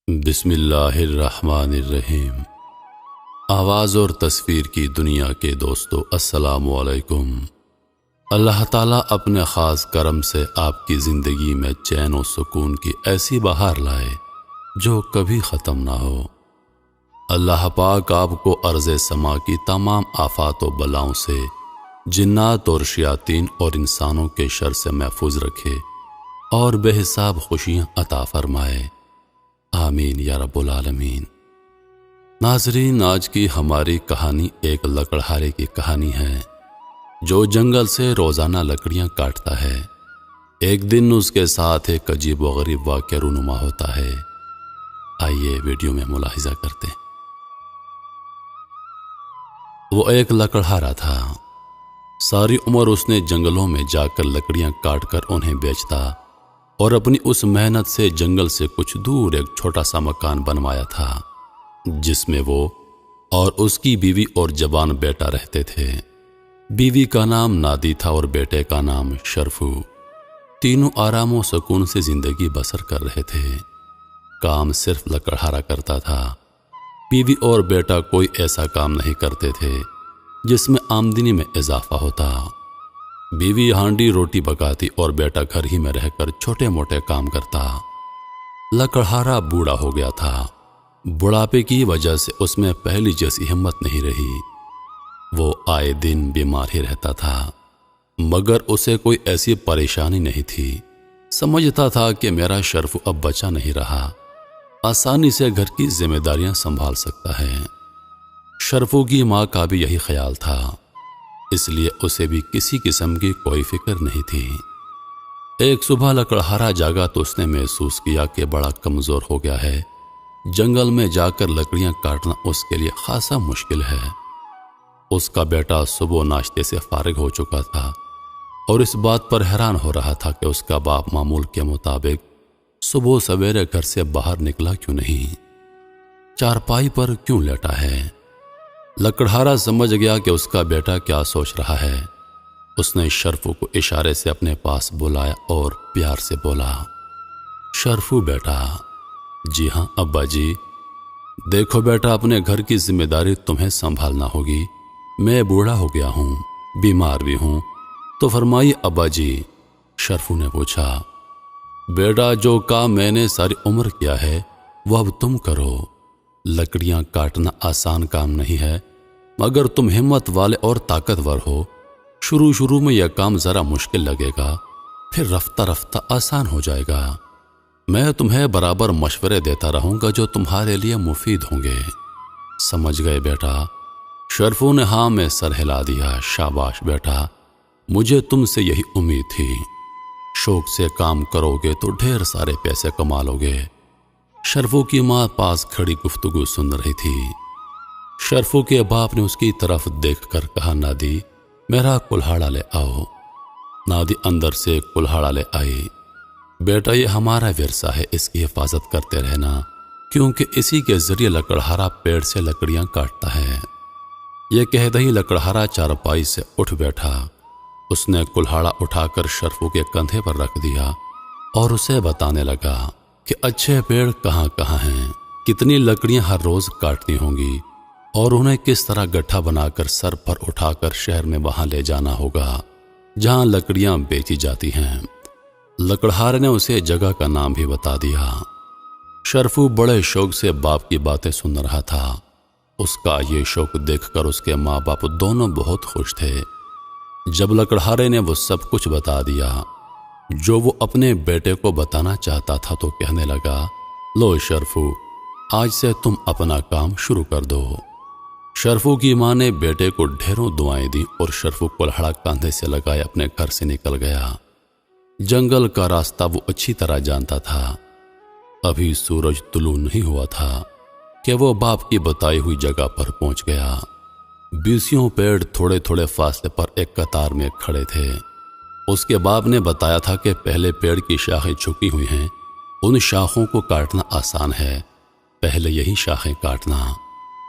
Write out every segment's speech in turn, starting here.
بسم اللہ الرحمن الرحیم۔ آواز اور تصویر کی دنیا کے دوستو السلام علیکم۔ اللہ تعالیٰ اپنے خاص کرم سے آپ کی زندگی میں چین و سکون کی ایسی بہار لائے جو کبھی ختم نہ ہو۔ اللہ پاک آپ کو ارض سما کی تمام آفات و بلاؤں سے، جنات اور شیاطین اور انسانوں کے شر سے محفوظ رکھے اور بے حساب خوشیاں عطا فرمائے، آمین یا رب العالمین۔ ناظرین، آج کی ہماری کہانی ایک لکڑہارے کی کہانی ہے جو جنگل سے روزانہ لکڑیاں کاٹتا ہے۔ ایک دن اس کے ساتھ ایک عجیب و غریب واقعہ رونما ہوتا ہے۔ آئیے ویڈیو میں ملاحظہ کرتے ہیں۔ وہ ایک لکڑہارا تھا۔ ساری عمر اس نے جنگلوں میں جا کر لکڑیاں کاٹ کر انہیں بیچتا اور اپنی اس محنت سے جنگل سے کچھ دور ایک چھوٹا سا مکان بنوایا تھا جس میں وہ اور اس کی بیوی اور جوان بیٹا رہتے تھے۔ بیوی کا نام نادی تھا اور بیٹے کا نام شرفو۔ تینوں آرام و سکون سے زندگی بسر کر رہے تھے۔ کام صرف لکڑہارا کرتا تھا۔ بیوی اور بیٹا کوئی ایسا کام نہیں کرتے تھے جس میں آمدنی میں اضافہ ہوتا۔ بیوی ہانڈی روٹی پکاتی اور بیٹا گھر ہی میں رہ کر چھوٹے موٹے کام کرتا۔ لکڑہارا بوڑھا ہو گیا تھا۔ بڑھاپے کی وجہ سے اس میں پہلی جیسی ہمت نہیں رہی۔ وہ آئے دن بیمار ہی رہتا تھا، مگر اسے کوئی ایسی پریشانی نہیں تھی۔ سمجھتا تھا کہ میرا شرفو اب بچا نہیں رہا، آسانی سے گھر کی ذمہ داریاں سنبھال سکتا ہے۔ شرفو کی ماں کا بھی یہی خیال تھا، اس لیے اسے بھی کسی قسم کی کوئی فکر نہیں تھی۔ ایک صبح لکڑہارا جاگا تو اس نے محسوس کیا کہ بڑا کمزور ہو گیا ہے۔ جنگل میں جا کر لکڑیاں کاٹنا اس کے لیے خاصا مشکل ہے۔ اس کا بیٹا صبح ناشتے سے فارغ ہو چکا تھا اور اس بات پر حیران ہو رہا تھا کہ اس کا باپ معمول کے مطابق صبح سویرے گھر سے باہر نکلا کیوں نہیں، چارپائی پر کیوں لیٹا ہے۔ لکڑہارا سمجھ گیا کہ اس کا بیٹا کیا سوچ رہا ہے۔ اس نے شرفو کو اشارے سے اپنے پاس بلایا اور پیار سے بولا، شرفو بیٹا۔ جی ہاں ابا جی۔ دیکھو بیٹا، اپنے گھر کی ذمہ داری تمہیں سنبھالنا ہوگی۔ میں بوڑھا ہو گیا ہوں، بیمار بھی ہوں، تو فرمائیے ابا جی۔ شرفو نے پوچھا، بیٹا جو کام میں نے ساری عمر کیا ہے وہ اب تم کرو۔ لکڑیاں کاٹنا آسان کام نہیں ہے، مگر تم ہمت والے اور طاقتور ہو۔ شروع میں یہ کام ذرا مشکل لگے گا، پھر رفتہ رفتہ آسان ہو جائے گا۔ میں تمہیں برابر مشورے دیتا رہوں گا جو تمہارے لیے مفید ہوں گے۔ سمجھ گئے بیٹا؟ شرفو نے ہاں میں سر ہلا دیا۔ شاباش بیٹا، مجھے تم سے یہی امید تھی۔ شوق سے کام کرو گے تو ڈھیر سارے پیسے کما لو گے۔ شرفو کی ماں پاس کھڑی گفتگو سن رہی تھی۔ شرفو کے باپ نے اس کی طرف دیکھ کر کہا، نادی میرا کلہاڑا لے آؤ۔ نادی اندر سے کلہاڑا لے آئی۔ بیٹا یہ ہمارا ورثہ ہے، اس کی حفاظت کرتے رہنا، کیونکہ اسی کے ذریعے لکڑہارا پیڑ سے لکڑیاں کاٹتا ہے۔ یہ کہتے ہی لکڑہارا چارپائی سے اٹھ بیٹھا۔ اس نے کلہاڑا اٹھا کر شرفو کے کندھے پر رکھ دیا اور اسے بتانے لگا کہ اچھے پیڑ کہاں کہاں ہیں، کتنی لکڑیاں ہر روز کاٹنی ہوں گی اور انہیں کس طرح گٹھا بنا کر سر پر اٹھا کر شہر میں وہاں لے جانا ہوگا جہاں لکڑیاں بیچی جاتی ہیں۔ لکڑہارے نے اسے جگہ کا نام بھی بتا دیا۔ شرفو بڑے شوق سے باپ کی باتیں سن رہا تھا۔ اس کا یہ شوق دیکھ کر اس کے ماں باپ دونوں بہت خوش تھے۔ جب لکڑہارے نے وہ سب کچھ بتا دیا جو وہ اپنے بیٹے کو بتانا چاہتا تھا تو کہنے لگا، لو شرفو، آج سے تم اپنا کام شروع کر دو۔ شرفو کی ماں نے بیٹے کو ڈھیروں دعائیں دیں اور شرفو کلہاڑا کاندھے سے لگائے اپنے گھر سے نکل گیا۔ جنگل کا راستہ وہ اچھی طرح جانتا تھا۔ ابھی سورج طلوع نہیں ہوا تھا کہ وہ باپ کی بتائی ہوئی جگہ پر پہنچ گیا۔ 20 پیڑ تھوڑے تھوڑے فاصلے پر ایک قطار میں کھڑے تھے۔ اس کے باپ نے بتایا تھا کہ پہلے پیڑ کی شاخیں جھکی ہوئی ہیں، ان شاخوں کو کاٹنا آسان ہے، پہلے یہی شاخیں کاٹنا۔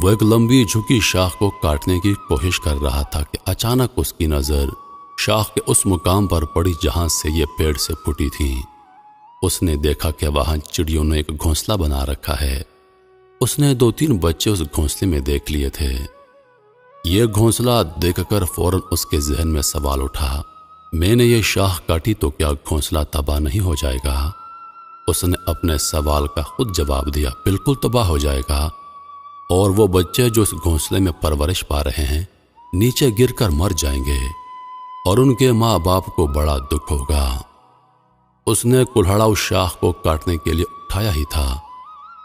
وہ ایک لمبی جھکی شاخ کو کاٹنے کی کوشش کر رہا تھا کہ اچانک اس کی نظر شاخ کے اس مقام پر پڑی جہاں سے یہ پیڑ سے پھوٹی تھی۔ اس نے دیکھا کہ وہاں چڑیوں نے ایک گھونسلہ بنا رکھا ہے۔ اس نے 2-3 بچے اس گھونسلے میں دیکھ لیے تھے۔ یہ گھونسلہ دیکھ کر فوراً اس کے ذہن میں سوال اٹھا، میں نے یہ شاخ کاٹی تو کیا گھونسلہ تباہ نہیں ہو جائے گا؟ اس نے اپنے سوال کا خود جواب دیا، بالکل تباہ ہو جائے گا، اور وہ بچے جو اس گھونسلے میں پرورش پا رہے ہیں نیچے گر کر مر جائیں گے، اور ان کے ماں باپ کو بڑا دکھ ہوگا۔ اس نے کلہڑا اس شاخ کو کاٹنے کے لیے اٹھایا ہی تھا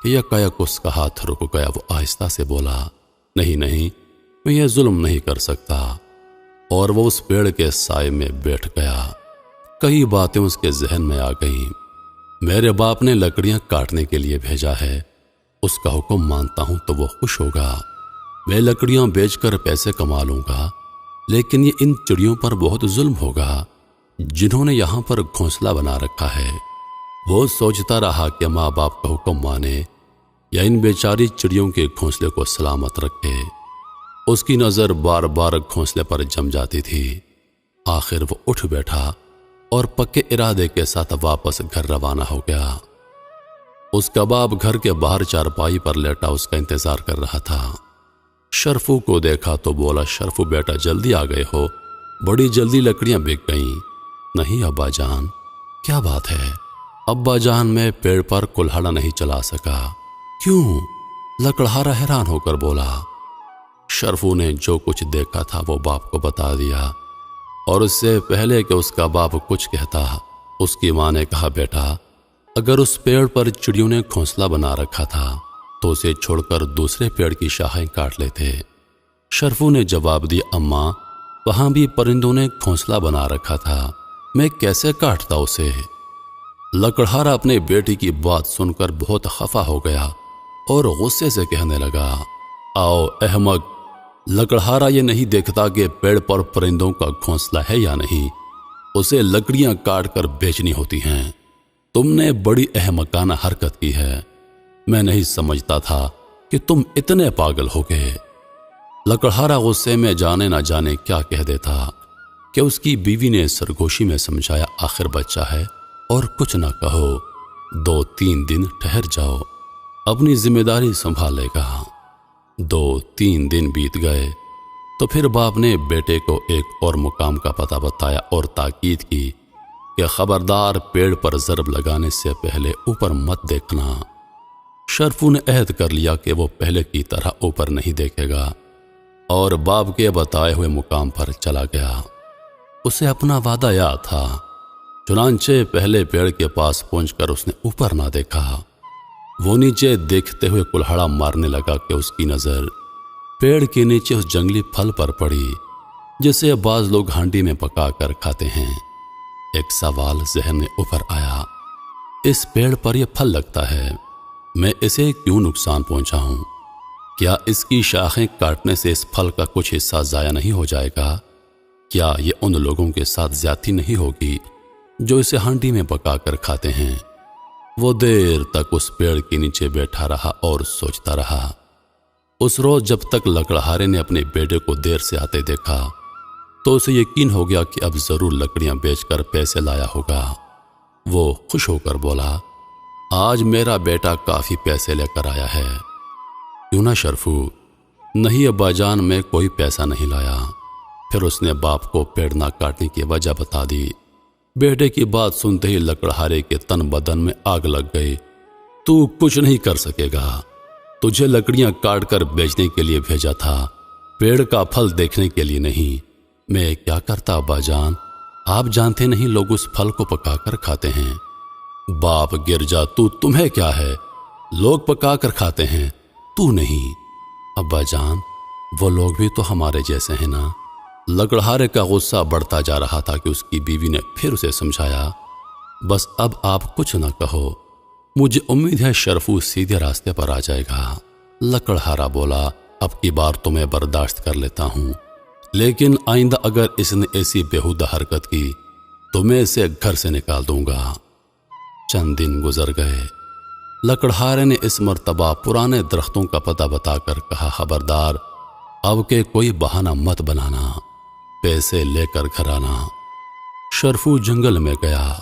کہ یکایک اس کا ہاتھ رک گیا۔ وہ آہستہ سے بولا، نہیں نہیں، میں یہ ظلم نہیں کر سکتا، اور وہ اس پیڑ کے سائے میں بیٹھ گیا۔ کئی باتیں اس کے ذہن میں آ گئیں۔ میرے باپ نے لکڑیاں کاٹنے کے لیے بھیجا ہے، اس کا حکم مانتا ہوں تو وہ خوش ہوگا، میں لکڑیاں بیچ کر پیسے کما لوں گا، لیکن یہ ان چڑیوں پر بہت ظلم ہوگا جنہوں نے یہاں پر گھونسلہ بنا رکھا ہے۔ وہ سوچتا رہا کہ ماں باپ کا حکم مانے یا ان بیچاری چڑیوں کے گھونسلے کو سلامت رکھے۔ اس کی نظر بار بار گھونسلے پر جم جاتی تھی۔ آخر وہ اٹھ بیٹھا اور پکے ارادے کے ساتھ واپس گھر روانہ ہو گیا۔ اس کا باپ گھر کے باہر چارپائی پر لیٹا اس کا انتظار کر رہا تھا۔ شرفو کو دیکھا تو بولا، شرفو بیٹا جلدی آ گئے ہو، بڑی جلدی لکڑیاں بک گئیں۔ نہیں ابا جان، کیا بات ہے؟ ابا جان، میں پیڑ پر کلہڑا نہیں چلا سکا۔ کیوں؟ لکڑہارا حیران ہو کر بولا۔ شرفو نے جو کچھ دیکھا تھا وہ باپ کو بتا دیا، اور اس سے پہلے کہ اس کا باپ کچھ کہتا اس کی ماں نے کہا، بیٹا اگر اس پیڑ پر چڑیوں نے گھونسلہ بنا رکھا تھا تو اسے چھوڑ کر دوسرے پیڑ کی شاخیں کاٹ لیتے۔ شرفو نے جواب دیا، اماں وہاں بھی پرندوں نے گھونسلہ بنا رکھا تھا، میں کیسے کاٹتا اسے؟ لکڑہارا اپنے بیٹی کی بات سن کر بہت خفا ہو گیا اور غصے سے کہنے لگا، آؤ احمق، لکڑہارا یہ نہیں دیکھتا کہ پیڑ پر پرندوں کا گھونسلہ ہے یا نہیں، اسے لکڑیاں کاٹ کر بیچنی ہوتی ہیں۔ تم نے بڑی احمقانہ حرکت کی ہے، میں نہیں سمجھتا تھا کہ تم اتنے پاگل ہو گئے۔ لکڑہارا غصے میں جانے نہ جانے کیا کہہ دیتا کہ اس کی بیوی نے سرگوشی میں سمجھایا، آخر بچہ ہے اور کچھ نہ کہو، 2-3 دن ٹھہر جاؤ، اپنی ذمہ داری سنبھالے گا۔ 2-3 دن بیت گئے تو پھر باپ نے بیٹے کو ایک اور مقام کا پتہ بتایا اور تاکید کی کہ خبردار پیڑ پر ضرب لگانے سے پہلے اوپر مت دیکھنا۔ شرفو نے عہد کر لیا کہ وہ پہلے کی طرح اوپر نہیں دیکھے گا اور باپ کے بتائے ہوئے مقام پر چلا گیا۔ اسے اپنا وعدہ یاد تھا، چنانچہ پہلے پیڑ کے پاس پہنچ کر اس نے اوپر نہ دیکھا۔ وہ نیچے دیکھتے ہوئے کلہڑا مارنے لگا کہ اس کی نظر پیڑ کے نیچے اس جنگلی پھل پر پڑی جسے بعض لوگ ہانڈی میں پکا کر کھاتے ہیں۔ ایک سوال ذہن میں اوپر آیا، اس پیڑ پر یہ پھل لگتا ہے، میں اسے کیوں نقصان پہنچاؤں؟ کیا اس کی شاخیں کاٹنے سے اس پھل کا کچھ حصہ ضائع نہیں ہو جائے گا؟ کیا یہ ان لوگوں کے ساتھ زیادتی نہیں ہوگی جو اسے ہانڈی میں پکا کر کھاتے ہیں؟ وہ دیر تک اس پیڑ کے نیچے بیٹھا رہا اور سوچتا رہا۔ اس روز جب تک لکڑہارے نے اپنے بیٹے کو دیر سے آتے دیکھا تو اسے یقین ہو گیا کہ اب ضرور لکڑیاں بیچ کر پیسے لایا ہوگا۔ وہ خوش ہو کر بولا، آج میرا بیٹا کافی پیسے لے کر آیا ہے۔ کیوں نہ شرفو؟ نہیں ابا جان، میں کوئی پیسہ نہیں لایا۔ پھر اس نے باپ کو پیڑ نہ کاٹنے کی وجہ بتا دی۔ بیٹے کی بات سنتے ہی لکڑہارے کے تن بدن میں آگ لگ گئی۔ تو کچھ نہیں کر سکے گا، تجھے لکڑیاں کاٹ کر بیچنے کے لیے بھیجا تھا، پیڑ کا پھل دیکھنے کے لیے نہیں۔ میں کیا کرتا ابا جان؟ آپ جانتے نہیں لوگ اس پھل کو پکا کر کھاتے ہیں۔ باپ گر جا، تمہیں کیا ہے؟ لوگ پکا کر کھاتے ہیں، تو نہیں۔ ابا جان، وہ لوگ بھی تو ہمارے جیسے ہیں نا۔ لکڑہارے کا غصہ بڑھتا جا رہا تھا کہ اس کی بیوی نے پھر اسے سمجھایا، بس اب آپ کچھ نہ کہو، مجھے امید ہے شرفو سیدھے راستے پر آ جائے گا۔ لکڑہارا بولا، اب کی بار تو میں برداشت کر لیتا ہوں، لیکن آئندہ اگر اس نے ایسی بےہودہ حرکت کی تو میں اسے گھر سے نکال دوں گا۔ چند دن گزر گئے۔ لکڑہارے نے اس مرتبہ پرانے درختوں کا پتہ بتا کر کہا، خبردار اب کے کوئی بہانہ مت بنانا، پیسے لے کر گھر آنا۔ شرفو جنگل میں گیا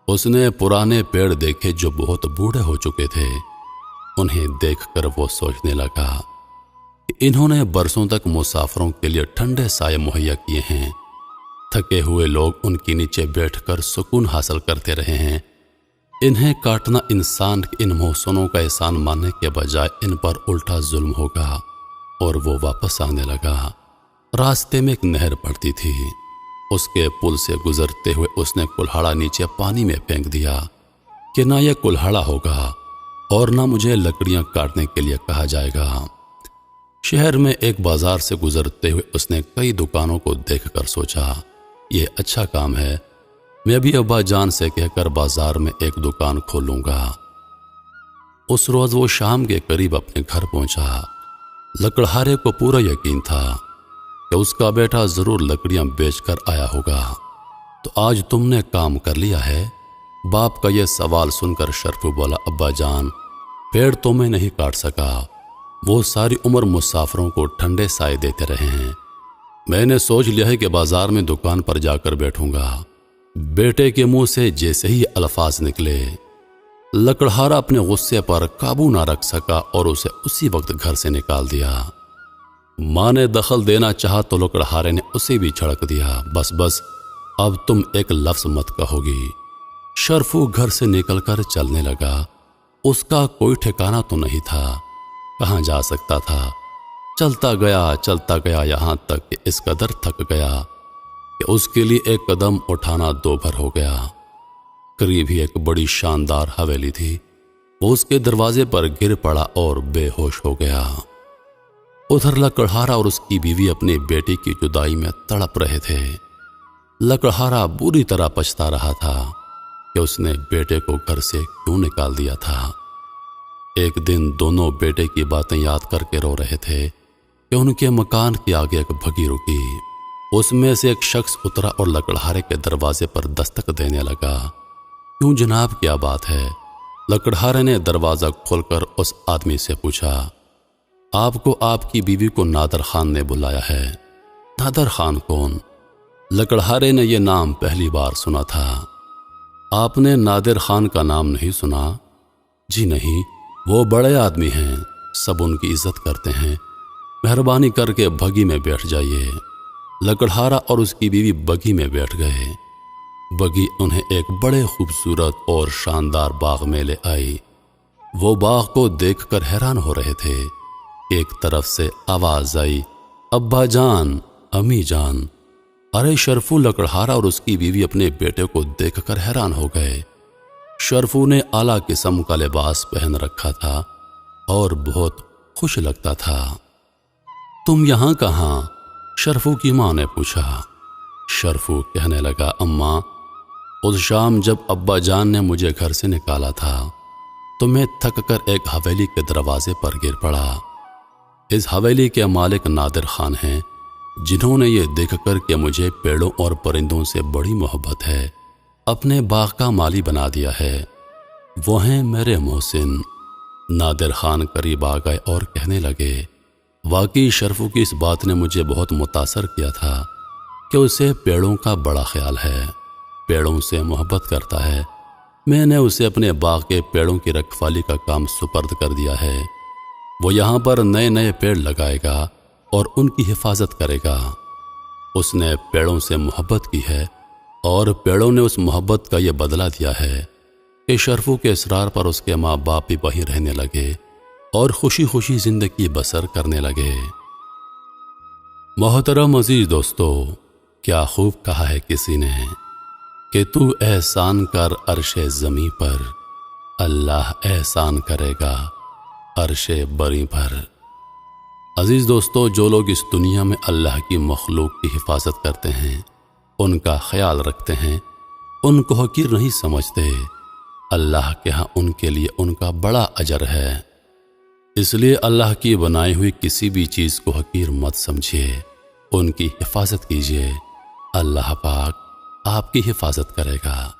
اس نے پرانے پیڑ دیکھے جو بہت بوڑھے ہو چکے تھے۔ انہیں دیکھ کر وہ سوچنے لگا کہ انہوں نے برسوں تک مسافروں کے لیے ٹھنڈے سائے مہیا کیے ہیں، تھکے ہوئے لوگ ان کے نیچے بیٹھ کر سکون حاصل کرتے رہے ہیں، انہیں کاٹنا انسان کے ان محسنوں کا احسان ماننے کے بجائے ان پر الٹا ظلم ہوگا۔ اور وہ واپس آنے لگا۔ راستے میں ایک نہر پڑتی تھی، اس کے پل سے گزرتے ہوئے اس نے کلہاڑا نیچے پانی میں پھینک دیا کہ نہ یہ کلہاڑا ہوگا اور نہ مجھے لکڑیاں کاٹنے کے لیے کہا جائے گا۔ شہر میں ایک بازار سے گزرتے ہوئے اس نے کئی دکانوں کو دیکھ کر سوچا، یہ اچھا کام ہے، میں بھی ابا جان سے کہہ کر بازار میں ایک دکان کھولوں گا۔ اس روز وہ شام کے قریب اپنے گھر پہنچا۔ لکڑہارے کو پورا یقین تھا کہ اس کا بیٹا ضرور لکڑیاں بیچ کر آیا ہوگا۔ تو آج تم نے کام کر لیا ہے؟ باپ کا یہ سوال سن کر شرفو بولا، ابا جان، پیڑ تو میں نہیں کاٹ سکا، وہ ساری عمر مسافروں کو ٹھنڈے سائے دیتے رہے ہیں، میں نے سوچ لیا ہے کہ بازار میں دکان پر جا کر بیٹھوں گا۔ بیٹے کے منہ سے جیسے ہی الفاظ نکلے، لکڑہارا اپنے غصے پر قابو نہ رکھ سکا اور اسے اسی وقت گھر سے نکال دیا۔ ماں نے دخل دینا چاہا تو لکڑہارے نے اسے بھی چھڑک دیا، بس بس اب تم ایک لفظ مت کہو گی۔ شرفو گھر سے نکل کر چلنے لگا۔ اس کا کوئی ٹھکانہ تو نہیں تھا، کہاں جا سکتا تھا؟ چلتا گیا یہاں تک کہ اس قدر تھک گیا کہ اس کے لیے ایک قدم اٹھانا دو بھر ہو گیا۔ قریب ہی ایک بڑی شاندار حویلی تھی، وہ اس کے دروازے پر گر پڑا اور بے ہوش ہو گیا۔ ادھر لکڑہارا اور اس کی بیوی اپنی بیٹی کی جدائی میں تڑپ رہے تھے۔ لکڑہارا بری طرح پچھتا رہا تھا کہ اس نے بیٹے کو گھر سے کیوں نکال دیا تھا۔ ایک دن دونوں بیٹے کی باتیں یاد کر کے رو رہے تھے کہ ان کے مکان کے آگے ایک بھگی رکی۔ اس میں سے ایک شخص اترا اور لکڑہارے کے دروازے پر دستک دینے لگا۔ کیوں جناب، کیا بات ہے؟ لکڑہارے نے دروازہ کھول کر اس آدمی سے پوچھا، آپ کو آپ کی بیوی کو نادر خان نے بلایا ہے۔ نادر خان کون؟ لکڑہارے نے یہ نام پہلی بار سنا تھا۔ آپ نے نادر خان کا نام نہیں سنا؟ جی نہیں، وہ بڑے آدمی ہیں، سب ان کی عزت کرتے ہیں، مہربانی کر کے بھگی میں بیٹھ جائیے۔ لکڑہارا اور اس کی بیوی بگی میں بیٹھ گئے۔ بگی انہیں ایک بڑے خوبصورت اور شاندار باغ میں لے آئی۔ وہ باغ کو دیکھ کر حیران ہو رہے تھے۔ ایک طرف سے آواز آئی، ابا جان، امی جان۔ ارے شرفو! لکڑہارا اور اس کی بیوی اپنے بیٹے کو دیکھ کر حیران ہو گئے۔ شرفو نے اعلیٰ قسم کا لباس پہن رکھا تھا اور بہت خوش لگتا تھا۔ تم یہاں کہاں؟ شرفو کی ماں نے پوچھا۔ شرفو کہنے لگا، اماں، اس شام جب ابا جان نے مجھے گھر سے نکالا تھا تو میں تھک کر ایک حویلی کے دروازے پر گر پڑا۔ اس حویلی کے مالک نادر خان ہیں، جنہوں نے یہ دیکھ کر کہ مجھے پیڑوں اور پرندوں سے بڑی محبت ہے، اپنے باغ کا مالی بنا دیا ہے۔ وہ ہیں میرے محسن۔ نادر خان قریب آ گئے اور کہنے لگے، واقعی شرفو کی اس بات نے مجھے بہت متاثر کیا تھا کہ اسے پیڑوں کا بڑا خیال ہے، پیڑوں سے محبت کرتا ہے۔ میں نے اسے اپنے باغ کے پیڑوں کی رکھوالی کا کام سپرد کر دیا ہے۔ وہ یہاں پر نئے نئے پیڑ لگائے گا اور ان کی حفاظت کرے گا۔ اس نے پیڑوں سے محبت کی ہے اور پیڑوں نے اس محبت کا یہ بدلہ دیا ہے کہ شرفو کے اصرار پر اس کے ماں باپ بھی وہیں رہنے لگے اور خوشی خوشی زندگی بسر کرنے لگے۔ محترم عزیز دوستو، کیا خوب کہا ہے کسی نے کہ تو احسان کر عرش زمیں پر، اللہ احسان کرے گا عرش بری پر۔ عزیز دوستو، جو لوگ اس دنیا میں اللہ کی مخلوق کی حفاظت کرتے ہیں، ان کا خیال رکھتے ہیں، ان کو حقیر نہیں سمجھتے، اللہ کے ہاں ان کے لیے ان کا بڑا اجر ہے۔ اس لیے اللہ کی بنائی ہوئی کسی بھی چیز کو حقیر مت سمجھیے، ان کی حفاظت کیجیے، اللہ پاک آپ کی حفاظت کرے گا۔